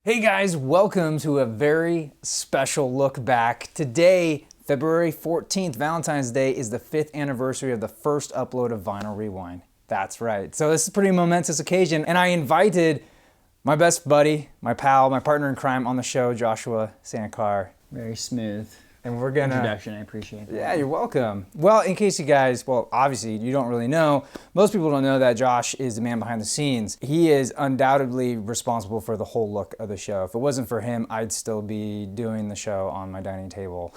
Hey guys, welcome to a very special look back. Today, February 14th, Valentine's Day, is the 5th anniversary of the first upload of Vinyl Rewind. That's right. So this is a pretty momentous occasion, and I invited my best buddy, my pal, my partner in crime on the show, Joshua Sankar. Very smooth. And we're gonna... Introduction, I appreciate that. Yeah, you're welcome. Well, in case you guys, well, obviously you don't really know, most people don't know that Josh is the man behind the scenes. He is undoubtedly responsible for the whole look of the show. If it wasn't for him, I'd still be doing the show on my dining table.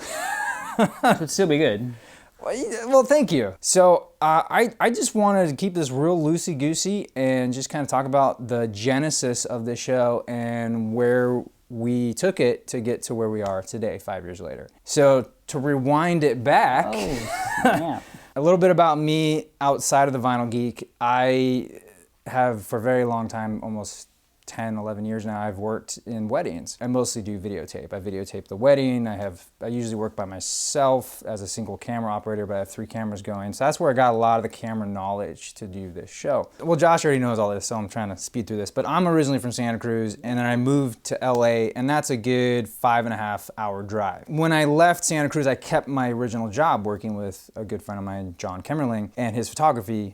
It would still be good. Well, thank you. So I just wanted to keep this real loosey-goosey and just kind of talk about the genesis of the show and where we took it to get to where we are today, 5 years later. So to rewind it back, Yeah. a little bit about me outside of the Vinyl Geek. I have for a very long time, almost 10, 11 years now, I've worked in weddings. I mostly do videotape. I videotape the wedding. I usually work by myself as a single camera operator, but I have 3 cameras going. So that's where I got a lot of the camera knowledge to do this show. Well, Josh already knows all this, so I'm trying to speed through this, but I'm originally from Santa Cruz, and then I moved to LA, and that's a good 5.5 hour drive. When I left Santa Cruz, I kept my original job working with a good friend of mine, John Kemmerling, and his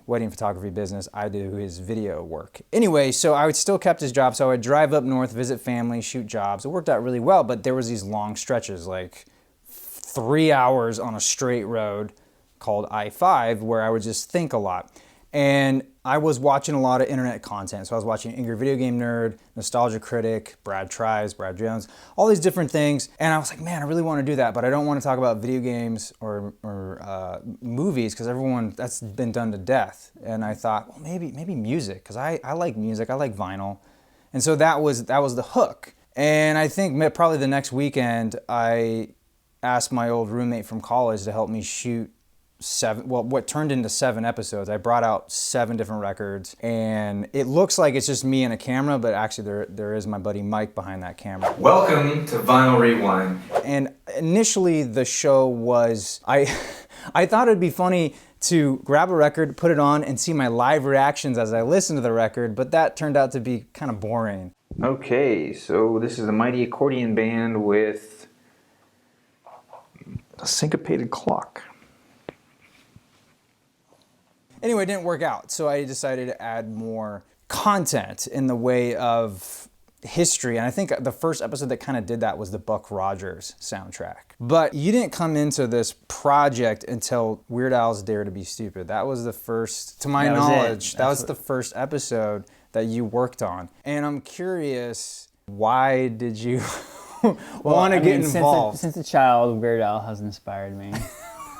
wedding photography business. I do his video work. Anyway, so I still kept his job. So I'd drive up north, visit family, shoot jobs. It worked out really well, but there was these long stretches, like 3 hours on a straight road called I-5, where I would just think a lot. And I was watching a lot of internet content. So I was watching Angry Video Game Nerd, Nostalgia Critic, Brad Tries, Brad Jones, all these different things. And I was like, man, I really want to do that, but I don't want to talk about video games or movies, because that's been done to death. And I thought, well, maybe music, because I like music, I like vinyl. And so that was the hook. And I think probably the next weekend, I asked my old roommate from college to help me shoot what turned into 7 episodes. I brought out 7 different records, and it looks like it's just me and a camera, but actually there is my buddy Mike behind that camera. Welcome to Vinyl Rewind. And initially the show was, I thought it'd be funny to grab a record, put it on, and see my live reactions as I listened to the record, but that turned out to be kind of boring. Okay, so this is the Mighty Accordion Band with a syncopated clock. Anyway, it didn't work out, so I decided to add more content in the way of history, and I think the first episode that kind of did that was the Buck Rogers soundtrack. But you didn't come into this project until Weird Al's Dare to Be Stupid. That was the first, to my knowledge, that was the first episode that you worked on. And I'm curious, why did you want to get involved? Since a child, Weird Al has inspired me.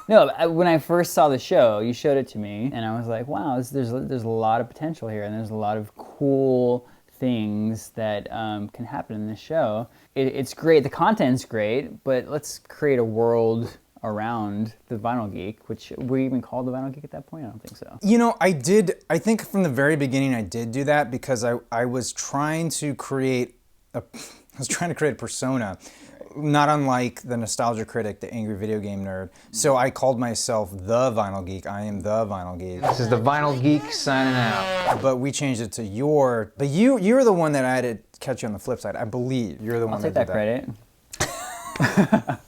No, when I first saw the show, you showed it to me, and I was like, wow, there's a lot of potential here, and there's a lot of cool things that can happen in this show. It's great, the content's great, but let's create a world around the Vinyl Geek, which were you even called the Vinyl Geek at that point? I don't think so. You know, I think from the very beginning I did do that, because I was trying to create a persona, not unlike the Nostalgia Critic, the Angry Video Game Nerd. So I called myself the Vinyl Geek. I am the Vinyl Geek. This is the Vinyl Geek signing out. But we changed it to but you're the one that I had to catch you on the flip side. I believe you're the one that did that. I'll take that credit.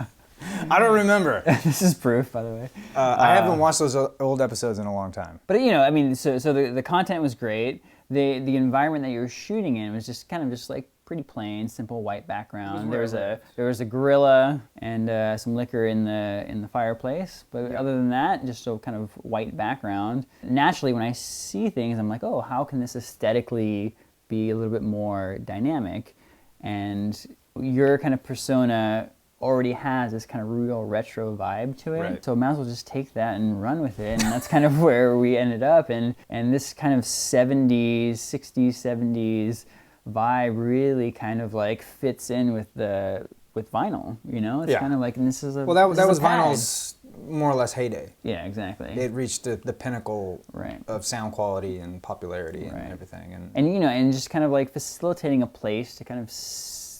I don't remember. This is proof, by the way. I haven't watched those old episodes in a long time. But you know, I mean, so the content was great. The environment that you were shooting in was just kind of just like pretty plain, simple white background. There was a gorilla and some liquor in the fireplace, but other than that, just a kind of white background. Naturally, when I see things, I'm like, oh, how can this aesthetically be a little bit more dynamic? And your kind of persona already has this kind of real retro vibe to it. Right. So might as well just take that and run with it. And that's kind of where we ended up. And this kind of 60s, 70s vibe really kind of like fits in with vinyl, you know? It's kind of like, and this is a... Well, that was vinyl's more or less heyday. Yeah, exactly. It reached the pinnacle of sound quality and popularity and everything. And you know, and just kind of like facilitating a place to kind of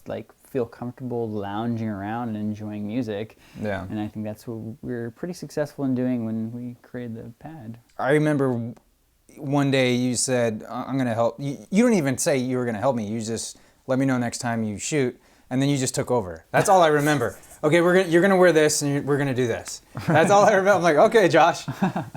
like feel comfortable lounging around and enjoying music. Yeah. And I think that's what we were pretty successful in doing when we created the pad. I remember one day you said, I'm going to help. You don't even say you were going to help me. You just let me know next time you shoot. And then you just took over. That's all I remember. Okay, you're gonna wear this, and we're gonna do this. That's all I remember. I'm like, okay, Josh.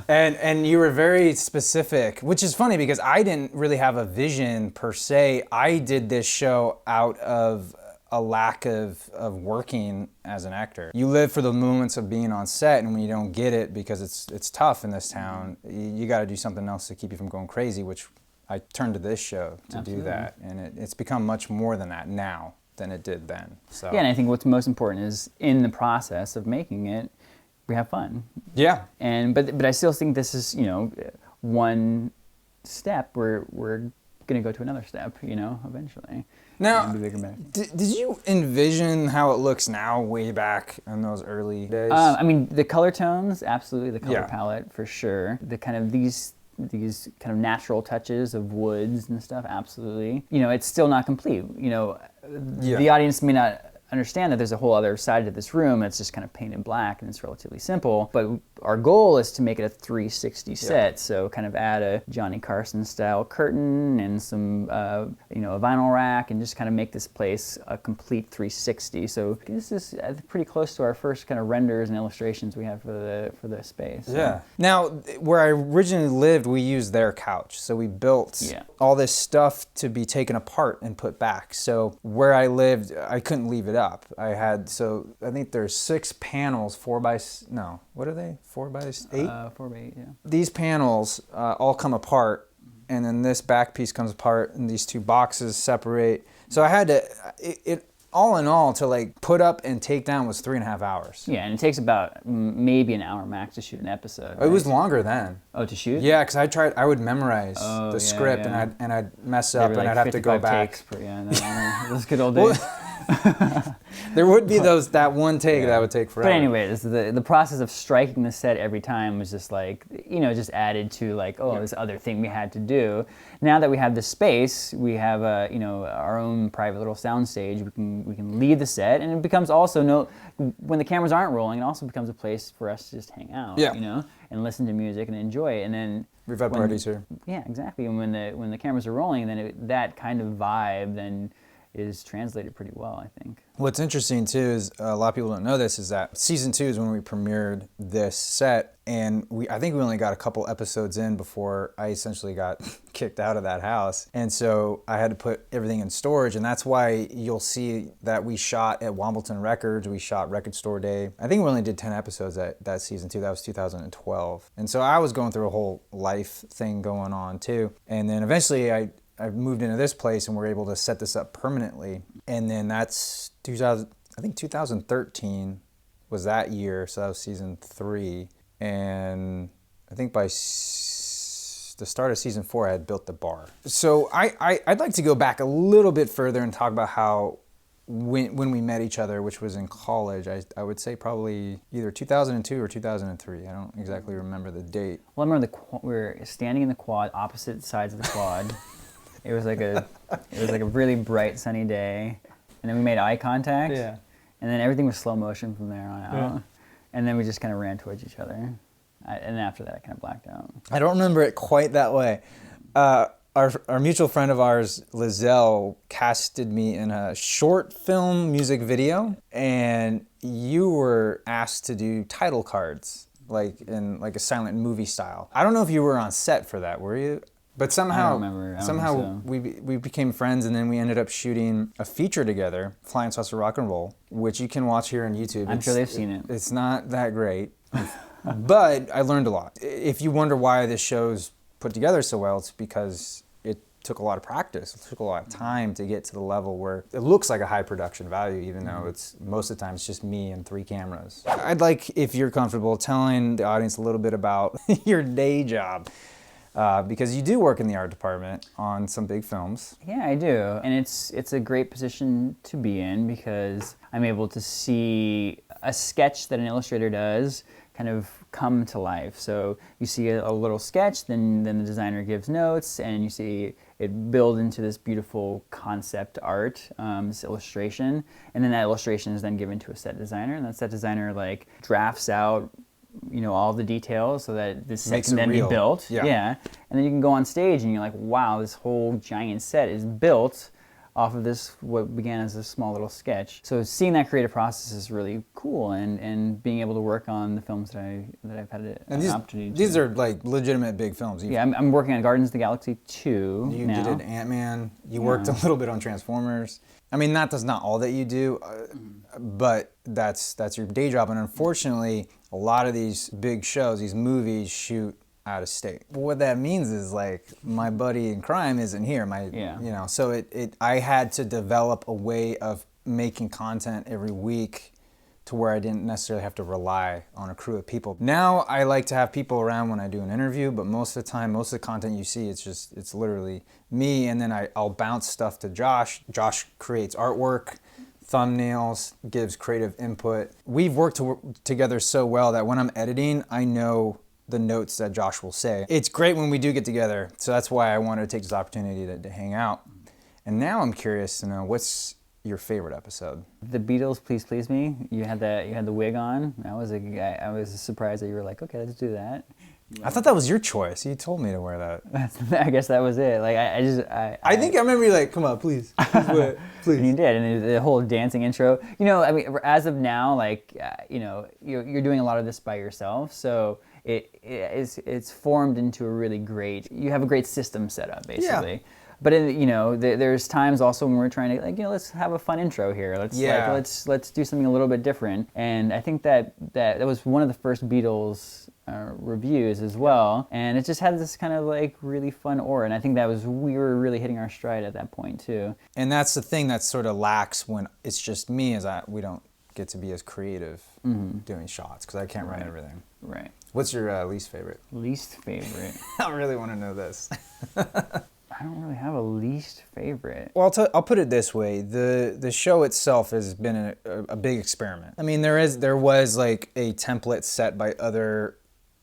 And you were very specific, which is funny because I didn't really have a vision per se. I did this show out of a lack of working as an actor. You live for the moments of being on set, and when you don't get it because it's tough in this town, you got to do something else to keep you from going crazy, which I turned to this show to do that. And it's become much more than that now than it did then. So yeah, and I think what's most important is in the process of making it, we have fun. Yeah. And but I still think this is, one step. We're gonna go to another step, eventually. Now, did you envision how it looks now way back in those early days? I mean, the color tones, absolutely, the color palette for sure. The kind of these kind of natural touches of woods and stuff, absolutely. It's still not complete. The audience may not understand that there's a whole other side to this room that's just kind of painted black and it's relatively simple. But our goal is to make it a 360 set. So kind of add a Johnny Carson style curtain and some, a vinyl rack, and just kind of make this place a complete 360. So this is pretty close to our first kind of renders and illustrations we have for the space. So. Yeah. Now, where I originally lived, we used their couch. So we built all this stuff to be taken apart and put back. So where I lived, I couldn't leave it up. I think there's 6 panels, 4x, what are they? 4x8? 4x8, yeah. These panels all come apart, and then this back piece comes apart, and these 2 boxes separate. So I had to, all in all, to like put up and take down was 3.5 hours. Yeah, and it takes about maybe an hour max to shoot an episode. Right? It was longer then. Oh, to shoot? Yeah, because I would memorize the script, and I'd mess up, and I'd have to go back. Takes those good old days. There would be that one take that would take forever. But anyway, the process of striking the set every time was just like, just added to like, this other thing we had to do. Now that we have the space, we have our own private little sound stage. We can leave the set, and it becomes also when the cameras aren't rolling, it also becomes a place for us to just hang out, and listen to music and enjoy it. And then we've had parties here. Yeah, exactly. And when the cameras are rolling, then that kind of vibe then is translated pretty well, I think. What's interesting too is a lot of people don't know this, is that season 2 is when we premiered this set, and I think we only got a couple episodes in before I essentially got kicked out of that house, and so I had to put everything in storage, and that's why you'll see that we shot at Wombleton Records, we shot Record Store Day. I think we only did 10 episodes that season 2, that was 2012, and so I was going through a whole life thing going on too, and then eventually I moved into this place and we're able to set this up permanently. And then that's 2013 was that year, so that was season 3. And I think by the start of season 4, I had built the bar. So I'd like to go back a little bit further and talk about how when we met each other, which was in college, I would say probably either 2002 or 2003. I don't exactly remember the date. Well, I remember we were standing in the quad, opposite sides of the quad. It was like a really bright sunny day, and then we made eye contact. Yeah. And then everything was slow motion from there on out. Yeah. And then we just kind of ran towards each other. And after that, I kind of blacked out. I don't remember it quite that way. Our mutual friend of ours, Lizelle, casted me in a short film music video, and you were asked to do title cards, like in like a silent movie style. I don't know if you were on set for that, were you? But somehow, we became friends, and then we ended up shooting a feature together, Flying Saucer Rock and Roll, which you can watch here on YouTube. I'm sure they've seen it. It's not that great, but I learned a lot. If you wonder why this show's put together so well, it's because it took a lot of practice. It took a lot of time to get to the level where it looks like a high production value, even though it's most of the time it's just me and 3 cameras. I'd like, if you're comfortable, telling the audience a little bit about your day job. Because you do work in the art department on some big films. Yeah, I do. And it's a great position to be in because I'm able to see a sketch that an illustrator does kind of come to life. So you see a little sketch, then the designer gives notes, and you see it build into this beautiful concept art, this illustration. And then that illustration is then given to a set designer, and that set designer like drafts out all the details so that this set can then be built. Yeah. And then you can go on stage and you're like, wow, this whole giant set is built off of this, what began as a small little sketch. So seeing that creative process is really cool, and being able to work on the films that I've had an opportunity to. These are like legitimate big films. Yeah, I'm working on Guardians of the Galaxy 2 You now. did Ant-Man. You worked a little bit on Transformers. I mean, that's not all that you do, but that's your day job. And unfortunately, a lot of these big shows, these movies, shoot out of state. What that means is, like, my buddy in crime isn't here. So I had to develop a way of making content every week to where I didn't necessarily have to rely on a crew of people. Now I like to have people around when I do an interview, but most of the time, most of the content you see, it's literally me, and then I'll bounce stuff to Josh. Josh creates artwork, thumbnails, gives creative input. We've worked together so well that when I'm editing, I know the notes that Josh will say. It's great when we do get together, so that's why I wanted to take this opportunity to hang out. And now I'm curious to know, what's your favorite episode? The Beatles, Please Please Me. You had the wig on. I was surprised that you were like, okay, let's do that. I thought that was your choice. You told me to wear that. I guess that was it. Like I think I remember you like, come on, please wear it, please. And you did, and the whole dancing intro. I mean, as of now, like you're doing a lot of this by yourself, so it's formed into a really great. You have a great system set up, basically. Yeah. But there's times also when we're trying to let's have a fun intro here. Let's do something a little bit different. And I think that was one of the first Beatles reviews as well. And it just had this kind of like really fun aura. And I think we were really hitting our stride at that point too. And that's the thing that sort of lacks when it's just me, we don't get to be as creative doing shots because I can't run everything. Right. What's your least favorite? Least favorite. I really want to know this. I don't really have a least favorite. Well, I'll put it this way: the show itself has been a big experiment. I mean, there was like a template set by other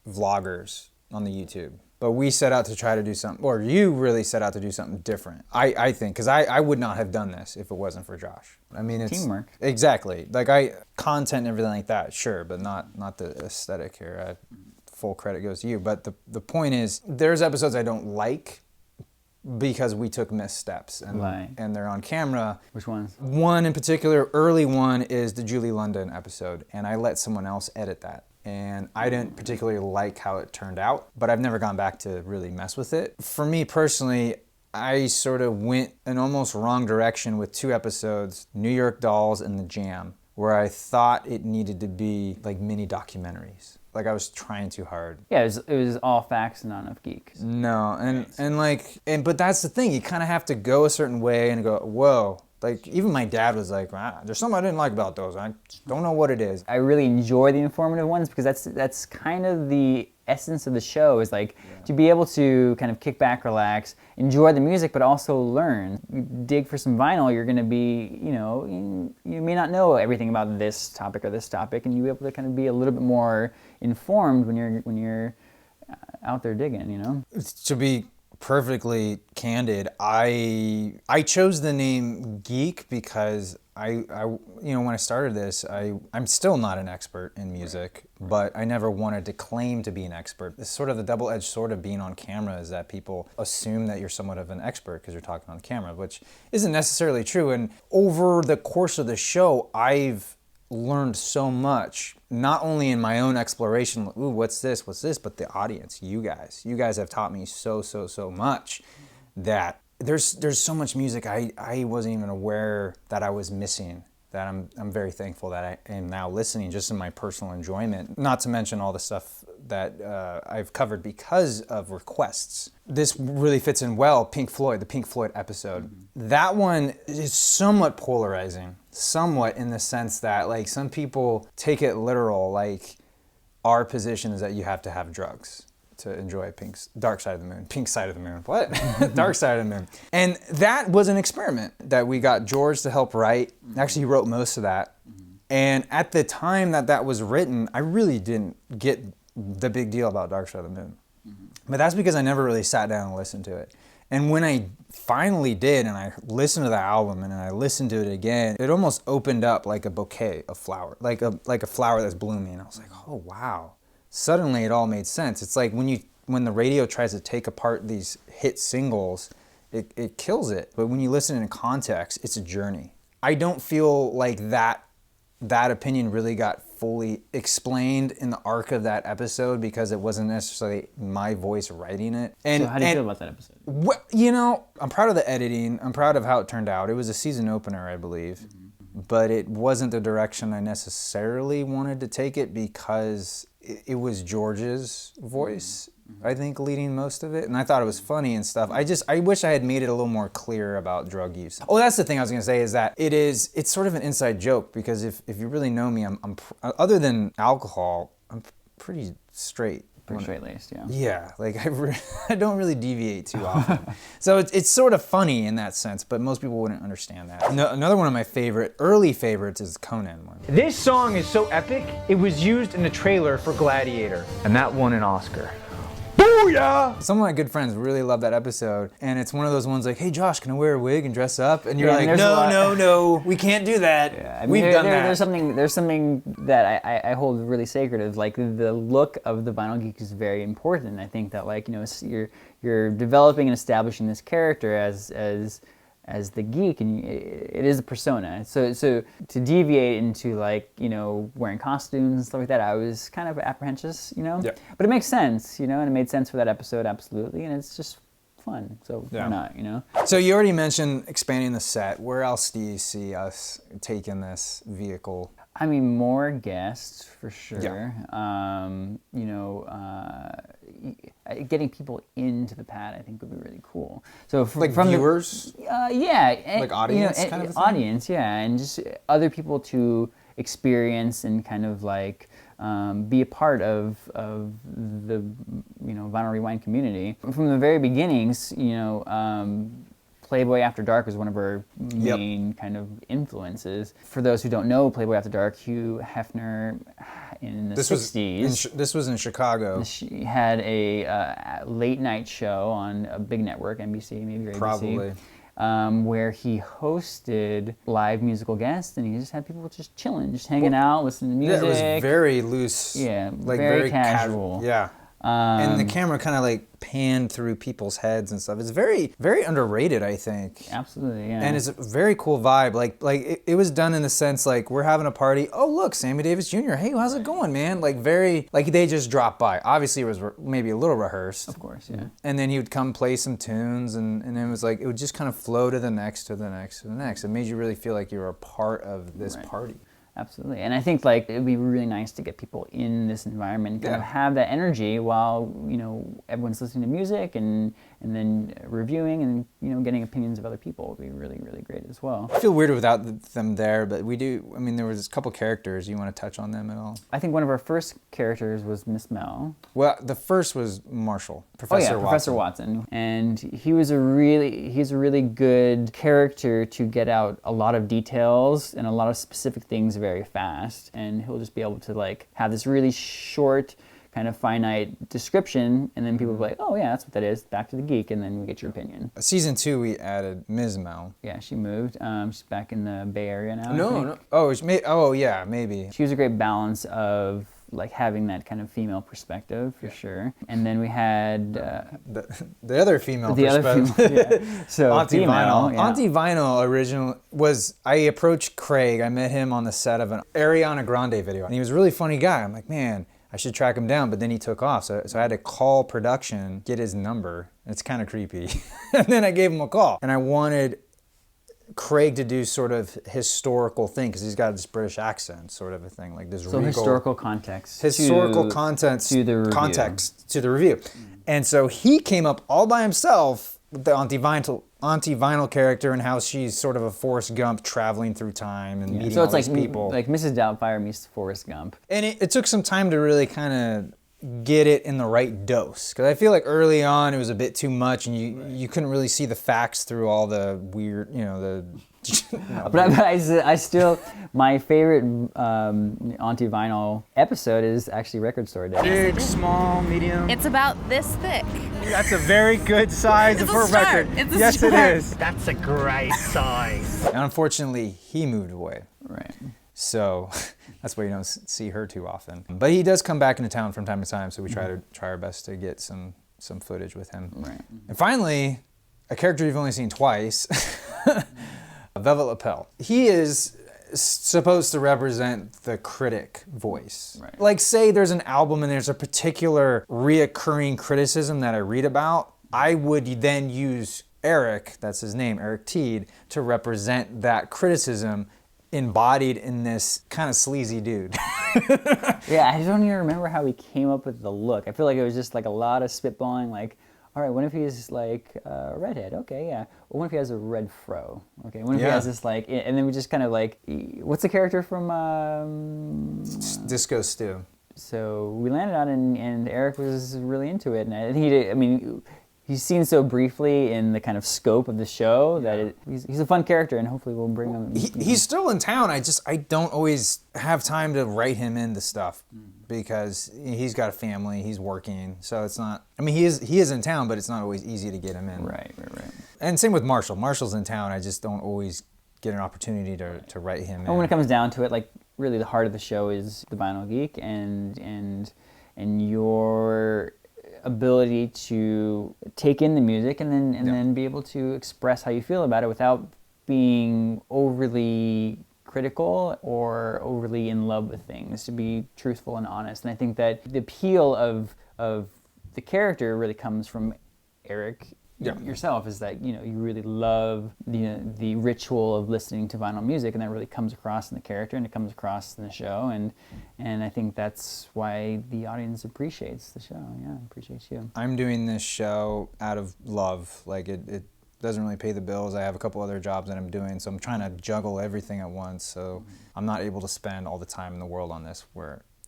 vloggers on the YouTube, but we set out to try to do something, or you really set out to do something different. I think, because I would not have done this if it wasn't for Josh. I mean, it's teamwork. Exactly. Like content and everything like that, sure, but not the aesthetic here. Full credit goes to you. But the point is, there's episodes I don't like because we took missteps and they're on camera. Which ones? One in particular, early one, is the Julie London episode, and I let someone else edit that. And I didn't particularly like how it turned out, but I've never gone back to really mess with it. For me personally, I sort of went an almost wrong direction with two episodes, New York Dolls and The Jam, where I thought it needed to be like mini documentaries. Like I was trying too hard. Yeah, it was all facts and not enough geeks. No, but that's the thing. You kind of have to go a certain way and go, whoa. Like even my dad was like, there's something I didn't like about those. I don't know what it is. I really enjoy the informative ones because that's kind of the essence of the show, is like to be able to kind of kick back, relax, enjoy the music, but also learn. You dig for some vinyl, you're going to be, you may not know everything about this topic or this topic, and you'll be able to kind of be a little bit more informed when you're out there digging, To be perfectly candid, I chose the name Geek because I when I started this, I'm still not an expert in music, but I never wanted to claim to be an expert. It's sort of the double-edged sword of being on camera, is that people assume that you're somewhat of an expert because you're talking on camera, which isn't necessarily true. And over the course of the show, I've learned so much, not only in my own exploration, ooh, what's this, but the audience, you guys have taught me so much, that there's so much music I wasn't even aware that I was missing, that I'm very thankful that I am now listening just in my personal enjoyment, not to mention all the stuff that I've covered because of requests. This really fits in well, the Pink Floyd episode. That one is somewhat polarizing, somewhat in the sense that like some people take it literal, like our position is that you have to have drugs to enjoy Dark Side of the Moon. Pink Side of the Moon. What? Dark Side of the Moon. And that was an experiment that we got George to help write. Actually, he wrote most of that. And at the time that was written, I really didn't get the big deal about Dark Side of the Moon. But that's because I never really sat down and listened to it. And when I finally did, and I listened to the album and I listened to it again, it almost opened up like a bouquet of flower, like a flower that's blooming. I was like, oh wow. Suddenly it all made sense. It's like when the radio tries to take apart these hit singles it kills it. But when you listen in context, it's a journey. I don't feel like that opinion really got fully explained in the arc of that episode because it wasn't necessarily my voice writing it. So how do you feel about that episode? Well, you know, I'm proud of the editing. I'm proud of how it turned out. It was a season opener, I believe. But it wasn't the direction I necessarily wanted to take it because it was George's voice, I think, leading most of it. And I thought it was funny and stuff. I wish I had made it a little more clear about drug use. Oh, that's the thing I was gonna say is that it's sort of an inside joke because if you really know me, I'm other than alcohol, I'm pretty straight. Pretty straight-laced, yeah. Yeah, like I don't really deviate too often. So it's sort of funny in that sense, but most people wouldn't understand that. No, another one of my early favorites is the Conan one. This song is so epic, it was used in the trailer for Gladiator, and that won an Oscar. Booyah! Some of my good friends really love that episode, and it's one of those ones like, hey Josh, can I wear a wig and dress up? And you're like, no, we can't do that. Yeah, I mean, We've done that. There's something that I hold really sacred of, like the look of the Vinyl Geek is very important. I think that, like, you know, you're developing and establishing this character as the geek, and it is a persona. So to deviate into, like, you know, wearing costumes and stuff like that, I was kind of apprehensive, you know. Yeah. But it makes sense, you know, and it made sense for that episode, absolutely, and it's just fun. So why not, you know? So you already mentioned expanding the set. Where else do you see us taking this vehicle? I mean, more guests for sure. Yeah. You know, getting people into the pad, I think, would be really cool. So from viewers, yeah, like audience, you know, kind of a thing? audience, yeah, and just other people to experience and kind of like be a part of the, you know, Vinyl Rewind community from the very beginnings. You know. Playboy After Dark was one of our main kind of influences. For those who don't know Playboy After Dark, Hugh Hefner in the 60s. This was in Chicago. She had a late night show on a big network, NBC, maybe, or ABC. Probably. Where he hosted live musical guests, and he just had people just chilling, just hanging out, listening to music. Yeah, it was very loose. Yeah, like very casual. Yeah. And the camera kind of like panned through people's heads and stuff. It's very, very underrated, I think. Absolutely, yeah. And it's a very cool vibe. Like it was done in the sense like we're having a party. Oh look, Sammy Davis Jr. Hey, how's it going, man? Like very, like they just dropped by. Obviously, it was maybe a little rehearsed. Of course, yeah. And then he would come play some tunes, and it was like it would just kind of flow to the next, to the next, to the next. It made you really feel like you were a part of this party. Absolutely, and I think like it would be really nice to get people in this environment, kind of have that energy while, you know, everyone's listening to music and then reviewing and, you know, getting opinions of other people would be really, really great as well. I feel weird without them there, but we do. I mean, there was a couple characters. You want to touch on them at all? I think one of our first characters was Miss Mel. Well, the first was Marshall, Professor Watson. Professor Watson, and he's a really good character to get out a lot of details and a lot of specific things very fast, and he'll just be able to like have this really short, kind of finite description, and then people will be like, oh yeah, that's what that is, back to the geek, and then we get your opinion. Season 2, we added Ms. Mel. Yeah, she moved. She's back in the Bay Area now. No. Oh, yeah, maybe. She was a great balance of like having that kind of female perspective for sure. And then we had the other female perspective. So Auntie Vinyl. Yeah. Auntie Vinyl originally was, I approached Craig. I met him on the set of an Ariana Grande video, and he was a really funny guy. I'm like, man, I should track him down, but then he took off. So I had to call production, get his number. It's kind of creepy. And then I gave him a call. And I wanted Craig to do sort of historical thing, because he's got this British accent sort of a thing, like this regal, historical context. Historical context to the review. Context to the review. And so he came up all by himself with the Auntie Vinyl character and how she's sort of a Forrest Gump traveling through time and meeting all these people. Like Mrs. Doubtfire meets Forrest Gump. And it took some time to really kind of get it in the right dose, because I feel like early on it was a bit too much, and you couldn't really see the facts through all the weird, But I still, my favorite Auntie Vinyl episode is actually Record Store Day. Big, small, medium. It's about this thick. That's a very good size It's for a a start. record. It's a yes, start. it is. That's a great size. And unfortunately, he moved away. Right. So that's why you don't see her too often. But he does come back into town from time to time, so we try our best to get some footage with him. Right. And finally, a character you've only seen twice, Velvet Lapel. He is supposed to represent the critic voice. Right. Like, say there's an album and there's a particular reoccurring criticism that I read about, I would then use Eric, that's his name, Eric Teed, to represent that criticism embodied in this kind of sleazy dude. Yeah, I don't even remember how he came up with the look. I feel like it was just like a lot of spitballing, like, all right, what if he's like a redhead? Okay, yeah. Or what if he has a red fro? Okay, what if he has this like, and then we just kind of like, what's the character from Disco Stew. So we landed on it, and Eric was really into it, and I think he's seen so briefly in the kind of scope of the show that he's a fun character, and hopefully we'll bring him. He's still in town. I don't always have time to write him into stuff because he's got a family, he's working, so it's not. I mean, he is in town, but it's not always easy to get him in. Right. And same with Marshall. Marshall's in town. I just don't always get an opportunity to write him in. And when it comes down to it, like really the heart of the show is the Vinyl Geek and your ability to take in the music and then be able to express how you feel about it without being overly critical or overly in love with things, to be truthful and honest. And I think that the appeal of the character really comes from Eric yourself, is that you really love the ritual of listening to vinyl music, and that really comes across in the character and it comes across in the show, and I think that's why the audience appreciates the show. Yeah, appreciates you. I'm doing this show out of love. Like it doesn't really pay the bills. I have a couple other jobs that I'm doing, so I'm trying to juggle everything at once. So I'm not able to spend all the time in the world on this,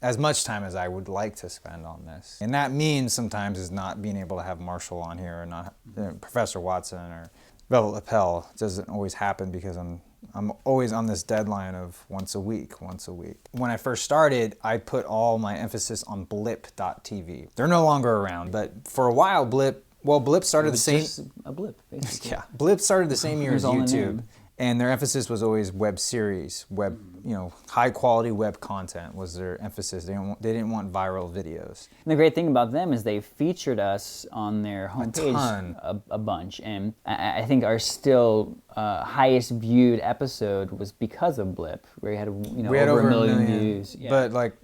as much time as I would like to spend on this. And that means sometimes is not being able to have Marshall on here, or not Professor Watson or Velvet Lapel. It doesn't always happen because I'm always on this deadline of once a week. When I first started, I put all my emphasis on blip.tv. They're no longer around, but for a while Blip started the same. Just a blip, basically. Yeah, Blip started the same year as All in YouTube. there. And their emphasis was always web series, high quality web content was their emphasis. They didn't want viral videos. And the great thing about them is they featured us on their homepage ton. a bunch, and I think our still highest viewed episode was because of Blip, where we had over a million views. Yeah. But like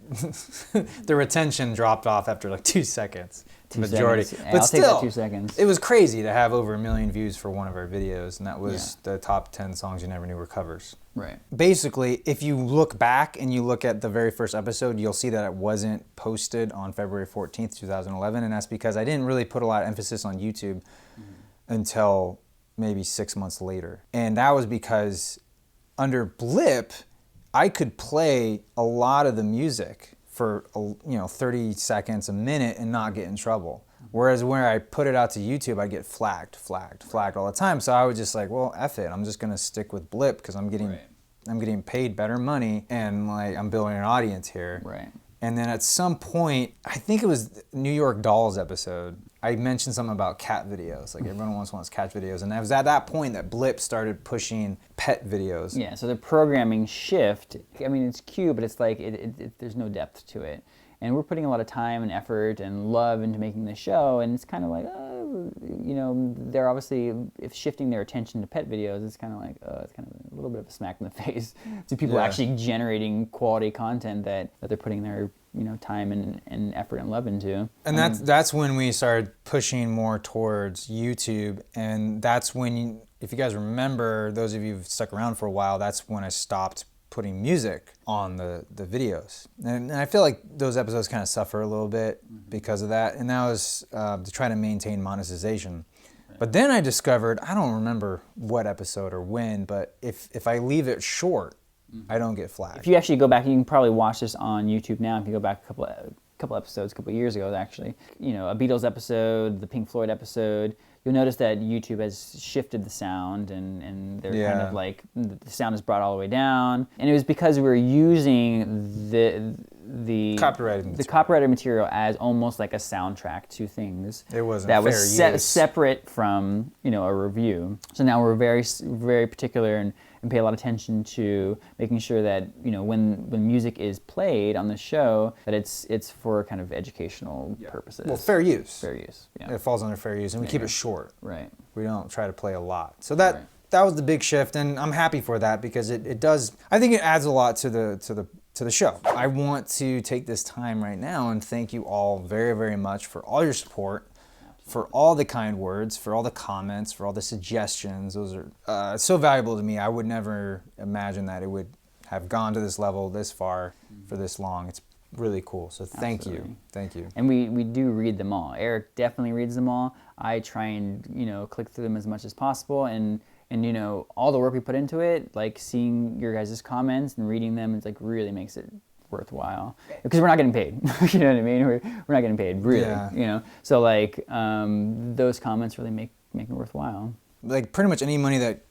the retention dropped off after like 2 seconds. Majority. Seconds. But I'll still, take that 2 seconds. It was crazy to have over 1 million views for one of our videos, and that was the top 10 songs you never knew were covers. Right. Basically, if you look back and you look at the very first episode, you'll see that it wasn't posted on February 14th, 2011, and that's because I didn't really put a lot of emphasis on YouTube until maybe 6 months later. And that was because under Blip, I could play a lot of the music for 30 seconds, a minute, and not get in trouble. Whereas when I put it out to YouTube, I'd get flagged all the time. So I was just like, well, F it. I'm just gonna stick with Blip because I'm getting paid better money, and like I'm building an audience here. Right. And then at some point, I think it was New York Dolls episode, I mentioned something about cat videos. Like everyone wants cat videos. And it was at that point that Blip started pushing pet videos. Yeah, so the programming shift, I mean, it's cute, but it's like there's no depth to it. And we're putting a lot of time and effort and love into making the show, and it's kind of like, they're obviously, if shifting their attention to pet videos, it's kind of like, it's kind of a little bit of a smack in the face to people actually generating quality content that they're putting their time and effort and love into. And that's when we started pushing more towards YouTube, and that's when, if you guys remember, those of you who've stuck around for a while, that's when I stopped putting music on the videos. And I feel like those episodes kind of suffer a little bit because of that, and that was to try to maintain monetization. But then I discovered, I don't remember what episode or when, but if I leave it short, I don't get flagged. If you actually go back, you can probably watch this on YouTube now. If you go back a couple episodes, a couple years ago, actually, a Beatles episode, the Pink Floyd episode, you'll notice that YouTube has shifted the sound, and they're kind of like, the sound is brought all the way down. And it was because we were using the copyrighted material as almost like a soundtrack to things. It wasn't that fair was separate from a review. So now we're very, very particular pay a lot of attention to making sure that, you know, when music is played on the show, that it's for kind of educational purposes. Well, fair use. Fair use. Yeah. It falls under fair use, and we keep it short. Right. We don't try to play a lot. So that was the big shift, and I'm happy for that because it does. I think it adds a lot to the show. I want to take this time right now and thank you all very, very much for all your support, for all the kind words, for all the comments, for all the suggestions. Those are so valuable to me. I would never imagine that it would have gone to this level this far for this long. It's really cool. So thank you. Thank you. And we do read them all. Eric definitely reads them all. I try and, you know, click through them as much as possible, and you know, all the work we put into it, like seeing your guys' comments and reading them, it's like really makes it worthwhile, because we're not getting paid. You know what I mean? We're not getting paid, really. Yeah. You know, so like those comments really make it worthwhile. Like pretty much any money that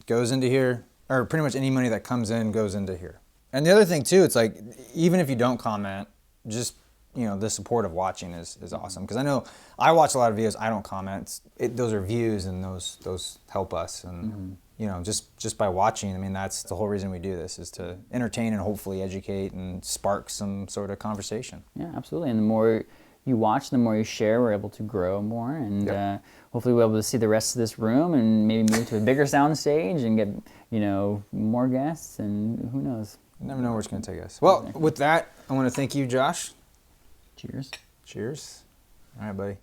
goes into here, or pretty much any money that comes in goes into here. And the other thing too, it's like even if you don't comment, just, you know, the support of watching is awesome. Because I know I watch a lot of videos, I don't comment. Those are views, and those help us. And you know, just by watching, I mean, that's the whole reason we do this, is to entertain and hopefully educate and spark some sort of conversation. Yeah, absolutely. And the more you watch, the more you share, we're able to grow more, and hopefully we'll be able to see the rest of this room and maybe move to a bigger sound stage and get, you know, more guests, and who knows. You never know where it's going to take us. Well, with that, I want to thank you, Josh. Cheers. Cheers. All right, buddy.